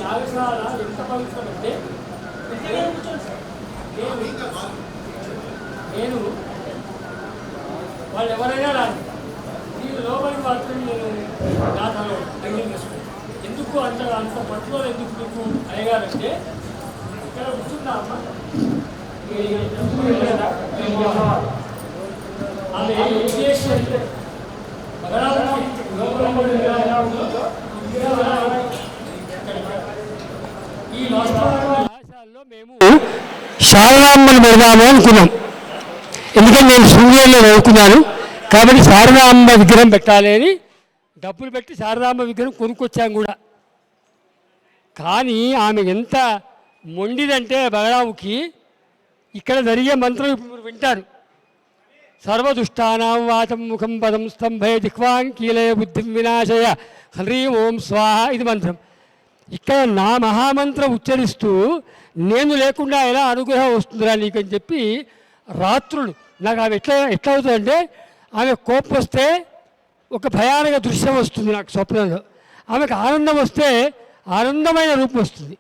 యాగశాల ఎంత పవిత్రమంటే నేను వాళ్ళు ఎవరైనా రాదు నేను లోపలికి మాత్రం నేను నాతో అంగీకరిస్తాను. ఎందుకు అంత పట్టులో ఎందుకు మీకు అయ్యగారంటే ఇక్కడ కూర్చున్నా అమ్మ ఆమె ఏం చేసి ఈ భాషల్లో మేము శారదామ్మని పెడదాము అనుకున్నాం. ఎందుకంటే నేను శృంగేరిలో చదువుకున్నాను కాబట్టి శారదాంబ విగ్రహం పెట్టాలి అని డబ్బులు పెట్టి శారదాంబ విగ్రహం కొనుక్కొచ్చాం కూడా. కానీ ఆమె ఎంత మొండిదంటే బలరాముకి ఇక్కడ జరిగే మంత్రం ఇప్పుడు వింటారు. సర్వదుష్టానాం వాచం ముఖం పదం స్తంభయ జిహ్వాంకీలయ బుద్ధిం వినాశయ హ్రీం ఓం స్వాహ ఇది మంత్రం. ఇక్కడ నా మహామంత్రం ఉచ్చరిస్తూ నేను లేకుండా ఎలా అనుగ్రహం వస్తుందిరా నీకని చెప్పి రాత్రులు నాకు ఆమె ఎట్లా అవుతుందంటే ఆమె కోపం వస్తే ఒక భయానక దృశ్యం వస్తుంది నాకు స్వప్నంలో. ఆమెకు ఆనందం వస్తే ఆనందమైన రూపం వస్తుంది.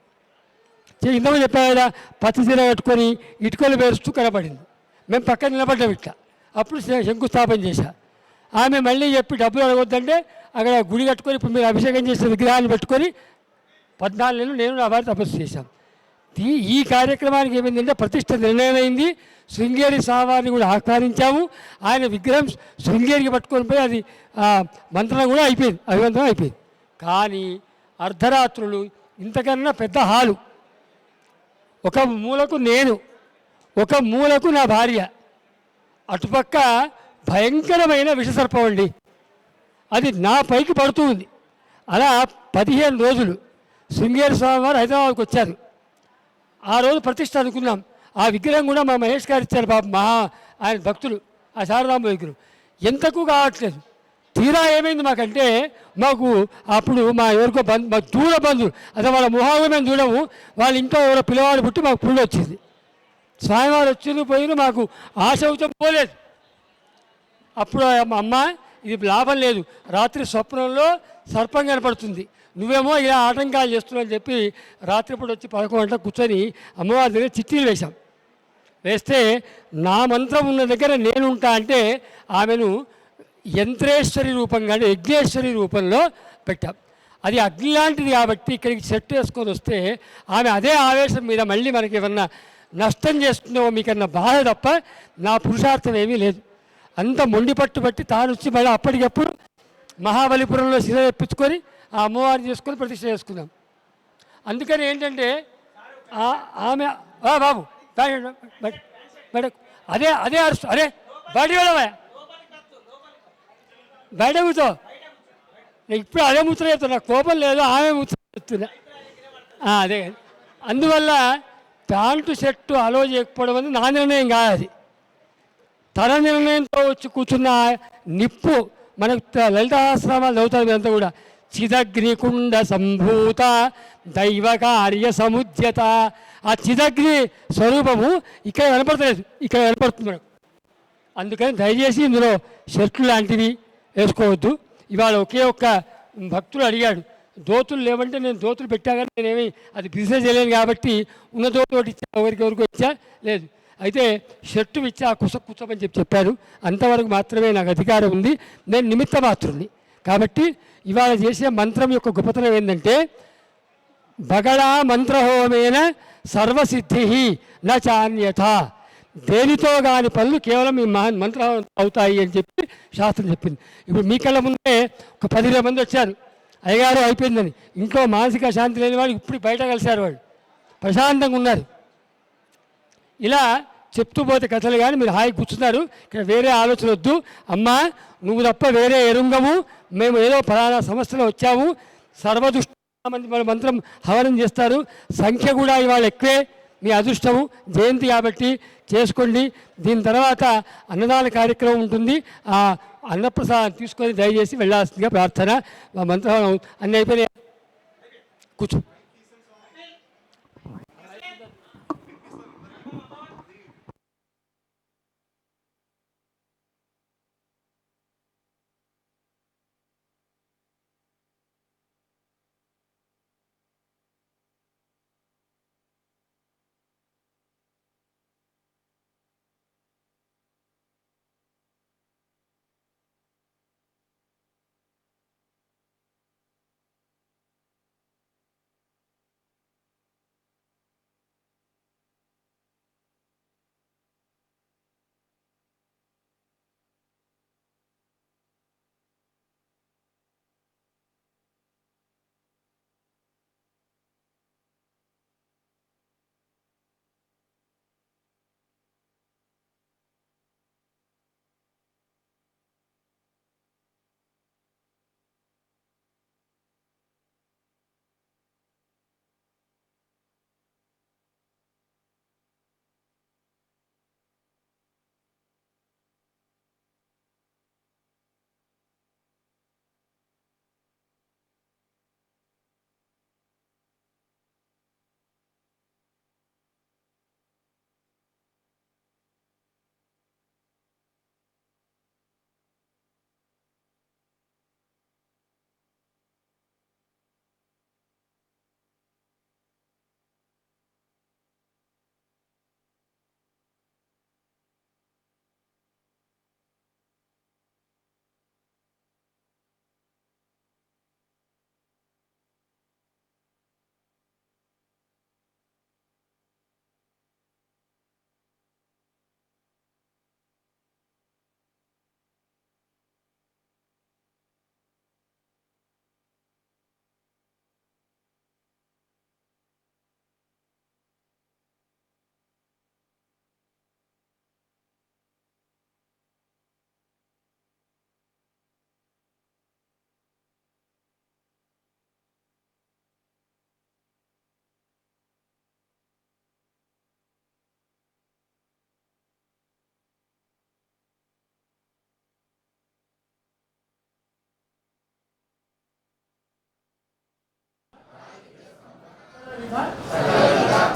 ఇంతమంది చెప్పారు కదా పత్తి చీర కట్టుకొని ఇటుకలు పేరుస్తూ కనపడింది. మేము పక్కన నిలబడ్డాం ఇట్లా. అప్పుడు శంకుస్థాపన చేశా. ఆమె మళ్ళీ చెప్పి డబ్బులు అడగొద్దంటే అక్కడ గుడి కట్టుకొని ఇప్పుడు మీరు అభిషేకం చేసిన విగ్రహాన్ని పెట్టుకొని 14 నెలలు నేను నా భార్య తపస్సు చేశాం. ఈ కార్యక్రమానికి ఏమైందంటే ప్రతిష్ట నిర్ణయమైంది. శృంగేరి స్వామివారిని కూడా ఆహ్వానించాము. ఆయన విగ్రహం శృంగేరికి పట్టుకొని పోయి అది మంత్రం కూడా అయిపోయింది, అభివంతరం అయిపోయింది. కానీ అర్ధరాత్రులు ఇంతకన్నా పెద్ద హాలు, ఒక మూలకు నేను, ఒక మూలకు నా భార్య, అటుపక్క భయంకరమైన విషసర్పం అండి. అది నా పైకి పడుతుంది. అలా 15 రోజులు శృంగేరి స్వామివారు హైదరాబాద్కి వచ్చారు. ఆ రోజు ప్రతిష్ట అనుకున్నాం. ఆ విగ్రహం కూడా మా మహేష్ గారు ఇచ్చారు. ఆయన భక్తులు ఆ శారదాంబ విగ్రహం ఎంతకు కావట్లేదు. తీరా ఏమైంది మాకంటే మాకు అప్పుడు మా ఎవరికో మా దూర బంధువులు అదే వాళ్ళ ముహాలు మేము చూడము, వాళ్ళ ఇంట్లో ఎవరో పిల్లవాడు పుట్టి మాకు పుళ్ళు వచ్చింది. స్వామివారు వచ్చింది పోయింది, మాకు ఆశౌచం పోలేదు. అప్పుడు అమ్మ ఇది లాభం లేదు, రాత్రి స్వప్నంలో సర్పం కనపడుతుంది, నువ్వేమో ఇలా ఆటంకాలు చేస్తున్నావు అని చెప్పి రాత్రిపూట వచ్చి 11 గంటలకు కూర్చొని అమ్మవారి దగ్గర చిట్టీలు వేశాం. వేస్తే నా మంత్రం ఉన్న దగ్గర నేనుంటా అంటే ఆమెను యంత్రేశ్వరి రూపంగా యజ్ఞేశ్వరి రూపంలో పెట్టాం. అది అగ్ని లాంటిది కాబట్టి ఇక్కడికి సెట్ వేసుకొని వస్తే ఆమె అదే ఆవేశం మీద మళ్ళీ మనకి ఏమన్నా నష్టం చేస్తుందో మీకన్నా బాధ తప్ప నా పురుషార్థం ఏమీ లేదు. అంత మొండి పట్టుబట్టి తాను వచ్చి మళ్ళీ అప్పటికప్పుడు మహాబలిపురంలో శిల తెప్పించుకొని ఆ అమ్మవారిని చేసుకొని ప్రతిష్ట చేసుకున్నాం. అందుకని ఏంటంటే ఆమె బాబు బయట అదే అదే అరుస్తు అరే బయట వెళ్ళవా బయట కూర్చో, నేను ఇప్పుడు అదే ముచ్చట చెప్తున్నా, నాకు కోపం లేదు, ఆమె ముచ్చట చెప్తున్నా. అదే అందువల్ల ప్యాంటు షర్టు అలో చేయకపోవడం అనేది నా నిర్ణయం కాదు, అది తన నిర్ణయంతో వచ్చి కూర్చున్న నిప్పు. మనకు లలితాశ్రమాలు చదువుతారు మీరంతా కూడా. చిదగ్నికుండ సంభూత దైవ కార్య సముద్యత. ఆ చిదగ్ని స్వరూపము ఇక్కడ కనపడతలేదు, ఇక్కడ కనపడుతుంది మనకు. అందుకని దయచేసి ఇందులో షర్ట్లు లాంటివి వేసుకోవద్దు. ఇవాళ ఒకే ఒక్క భక్తుడు అడిగాడు దోతులు లేవంటే నేను దోతులు పెట్టా కానీ నేనేమి అది బిజినెస్ చేయలేను కాబట్టి ఉన్న దోతులు ఇచ్చా, ఎవరికెవరికో ఇచ్చా లేదు. అయితే షర్టు ఇచ్చి ఆ కూర్చోమని చెప్పారు. అంతవరకు మాత్రమే నాకు అధికారం ఉంది, నేను నిమిత్త మాత్రుని. కాబట్టి ఇవాళ చేసే మంత్రం యొక్క గొప్పతనం ఏంటంటే బగళా మంత్రహోమేన సర్వసిద్ధి నాన్యత. దేనితో కాని పనులు కేవలం ఈ మంత్రహోమం అవుతాయి అని చెప్పి శాస్త్రం చెప్పింది. ఇప్పుడు మీ కళ్ళ ముందే ఒక 10-20 మంది వచ్చారు, అయ్యగారు అయిపోయిందని. ఇంట్లో మానసిక శాంతి లేని వాళ్ళు ఇప్పుడు బయట కలిశారు, వాళ్ళు ప్రశాంతంగా ఉన్నారు. ఇలా చెప్తూ పోతే కథలు కానీ మీరు హాయి కూర్చున్నారు. ఇక్కడ వేరే ఆలోచన వద్దు. అమ్మా నువ్వు తప్ప వేరే ఎరుంగము, మేము ఏదో ఫలానా సమస్యలో వచ్చాము. సర్వదుష్ట మంది మన మంత్రం హవనం చేస్తారు, సంఖ్య కూడా ఇవాళ ఎక్కువే. మీ అదృష్టము జయంతి కాబట్టి చేసుకోండి. దీని తర్వాత అన్నదాన కార్యక్రమం ఉంటుంది. ఆ అన్నప్రసాదం తీసుకొని దయచేసి వెళ్ళాల్సిందిగా ప్రార్థన. మా మంత్రం అన్నీ అయిపోయినాయి, కూర్చో.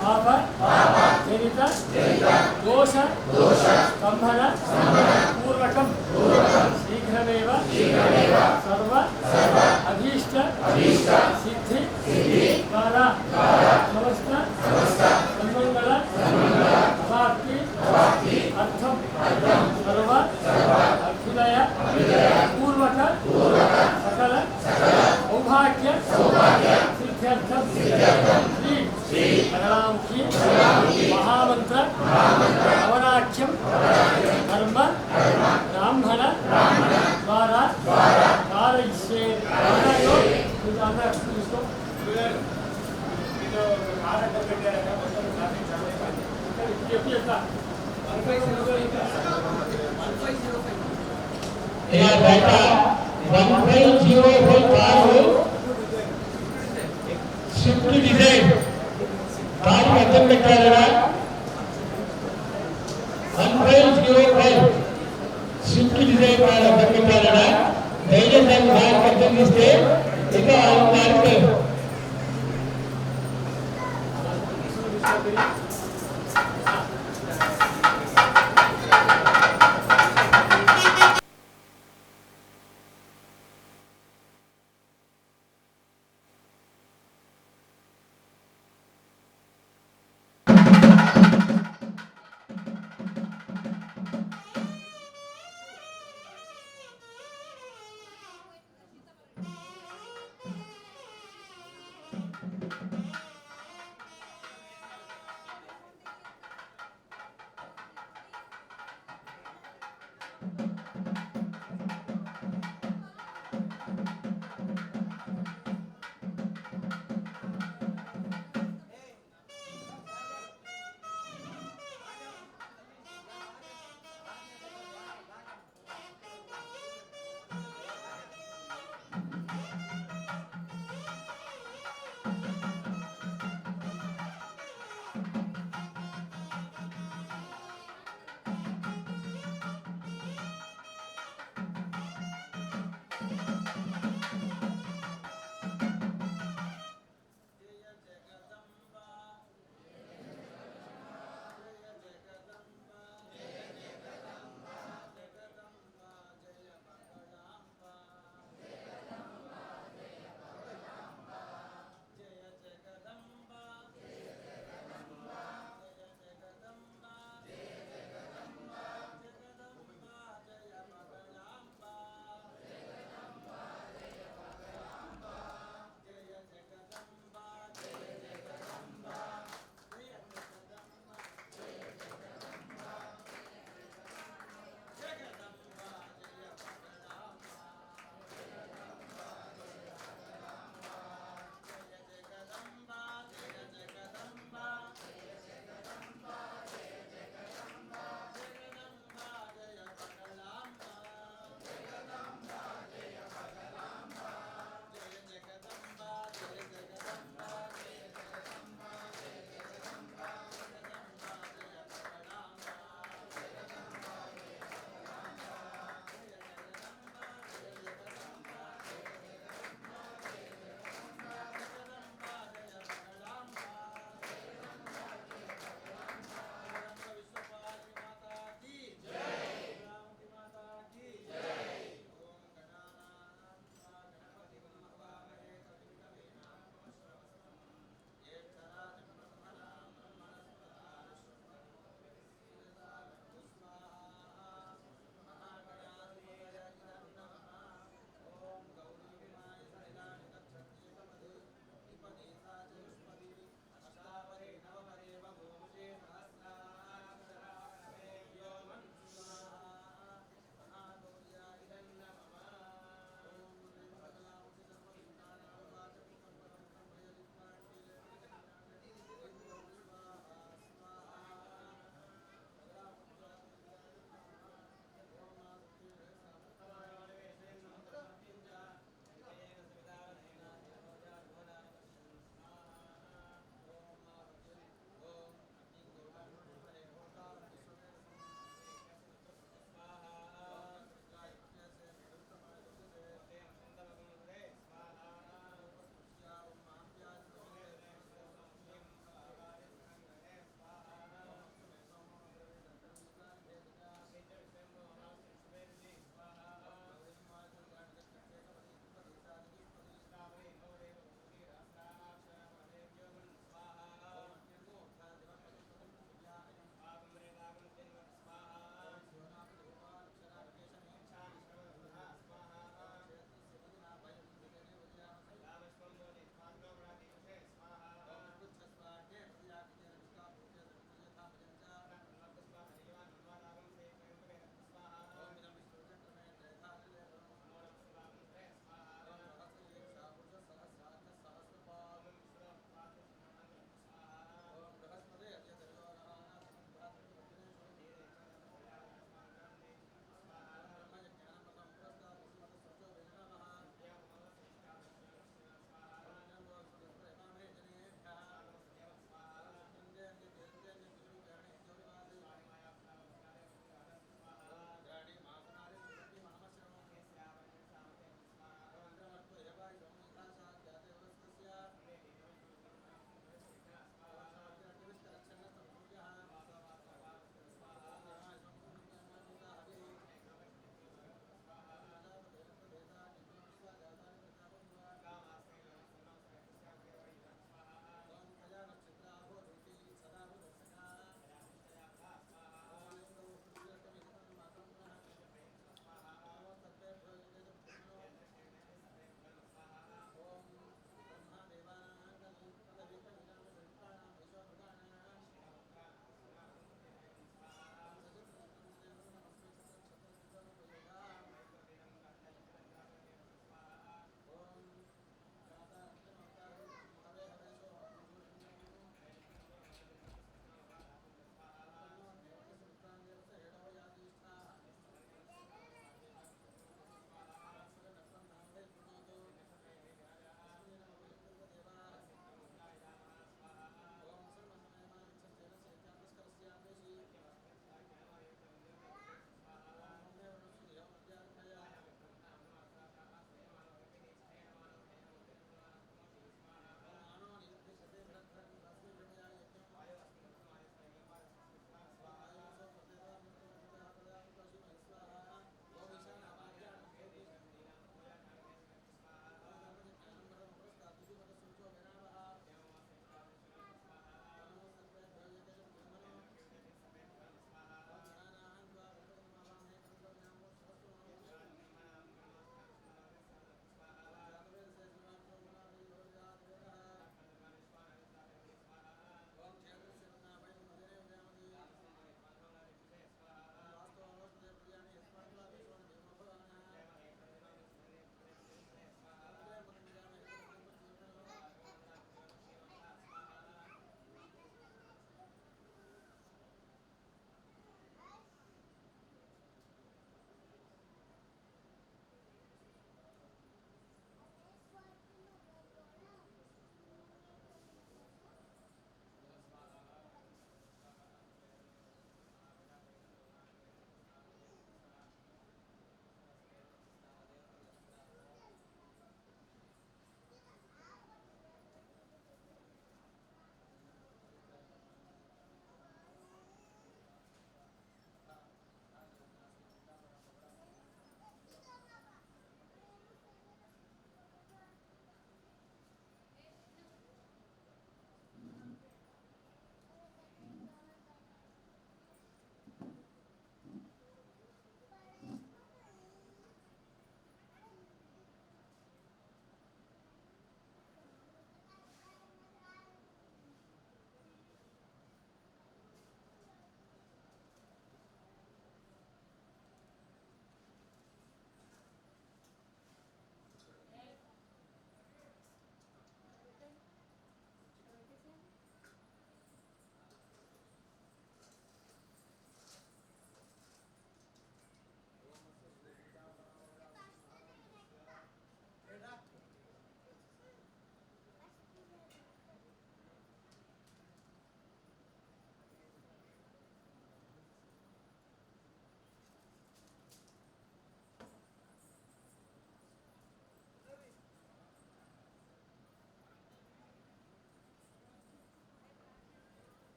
పాప జనిత దోష స్తంభన పూర్వకం శీఘ్రమేవ సర్వ అభీష్ట సిద్ధి ద్వారా సమస్త సన్మంగళ అవాప్తి అర్థం సర్వ అభ్యుదయ పూర్వక సకల సౌభాగ్య సిద్ధ్యర్థం శ్రీ అగలాముఖి మహామంత్ర అవనాఖ్యం కర్మ బ్రాహ్మణ ద్వారా కారయిష్యే. స్విఫ్ట్ డిజైర్ కారు అర్థం పెట్టారా? 1505 స్విఫ్ట్ డిజైర్ కారు అర్థం పెట్టారా? దయచేసి దాన్ని బాగా అర్థం చేస్తే ఇక వారికి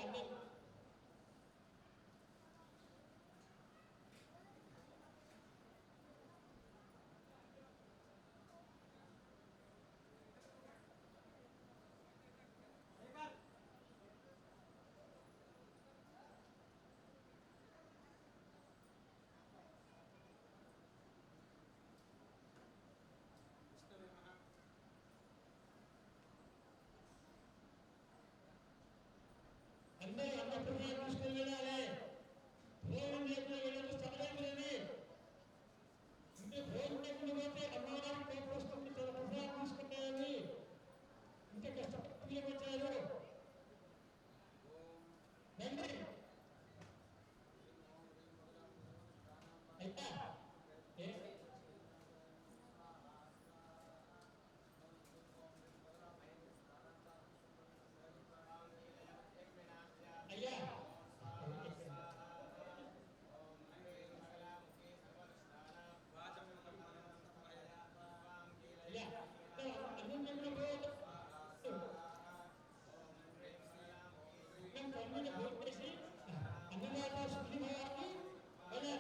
అన్ని అందరూ అన్నపూర్ణ తీసుకుని వెళ్ళాలి. భోగం లేకుండా వెళ్ళదు స్థలమైనది. అంటే భోగం లేకుండా పోతే అమ్మవారికి కోపం వస్తుంది. తన ప్రసాదం తీసుకుంటాయని ఇంత కష్టపడి వచ్చారు. రండి అయితే అయ్యా భోగేసి అన్నదాత శుద్ధి భావాన్ని వేస్తారు. అయ్యా